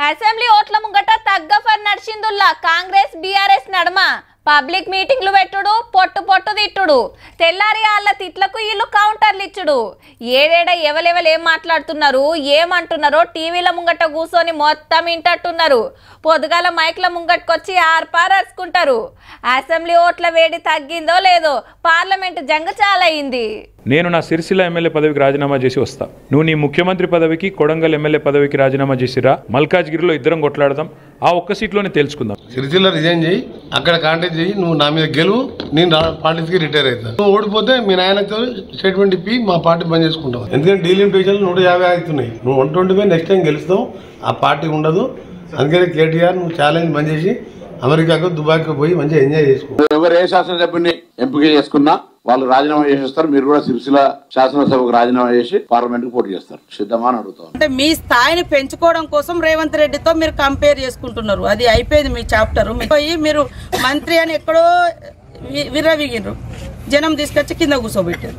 assembly ఓట్ల ముంగట తగ్గఫర్ నడిచిందుల్లా Congress BRS నడమ పబ్లిక్ మీటింగ్లు పెట్టుడు పొట్టు తిట్టుడు తెల్లారి వాళ్ళ తిట్లకు వీళ్ళు కౌంటర్లు ఇచ్చుడు ఏడేడ ఎవలెవలు ఏం మాట్లాడుతున్నారు ఏమంటున్నారో టీవీల ముంగట కూర్చొని మొత్తం ఇంటట్టున్నారు పొద్దుగాల మైక్ల ముంగట్టుకొచ్చి ఆర్పారసుకుంటారు అసెంబ్లీ ఓట్ల వేడి తగ్గిందో లేదో పార్లమెంట్ జంగ చాలా అయింది నేను నా సిరిసిల్ల ఎమ్మెల్యే పదవికి రాజీనామా చేసి వస్తా నువ్వు నీ ముఖ్యమంత్రి పదవికి కొడంగల్ ఎమ్మెల్యే పదవికి రాజీనామా చేసిరా మల్కాజ్గిరిలో ఇద్దరం కొట్లాడదాం ఆ ఒక్క సీట్లోనే తెలుసుకుందాం సిరిసిల్ల రిజైన్ చేయి అక్కడ కాంటాక్ట్ చేయి నువ్వు నా మీద గెలువు నేను పార్టీకి రిటైర్ అవుతా నువ్వు ఓడిపోతే మీ నాయనతో స్టేట్మెంట్ ఇప్పి మా పార్టీ బంద్ చేసుకుంటావు ఎందుకంటే డీలింగ్ పొజిషన్లు 150 అవుతున్నాయి నువ్వు 120 నెక్స్ట్ టైం గెలుస్తావు ఆ పార్టీ ఉండదు అందుకని కేటీఆర్ నువ్వు ఛాలెంజ్ బంద్ చేసి అమెరికాకు దుబాయ్కి పోయి మంచిగా ఎంజాయ్ చేసుకో ఎవరు ఏ శాసనసభ్యుని ఎంపిక చేసుకున్నా వాళ్ళు రాజీనామా చేసేస్తారు మీరు కూడా సిరిసిల్ల శాసనసభకు రాజీనామా చేసి పార్లమెంట్ కు పోటీ చేస్తారు సిద్ధమా అని అడుగుతాం అంటే మీ స్థాయిని పెంచుకోవడం కోసం రేవంత్ రెడ్డితో మీరు కంపేర్ చేసుకుంటున్నారు అది అయిపోయింది మీ చాప్టర్ మీరు మంత్రి అని ఎక్కడో విర్రవీగిర్రు జనం తీసుకొచ్చి కింద కూర్చోబెట్టారు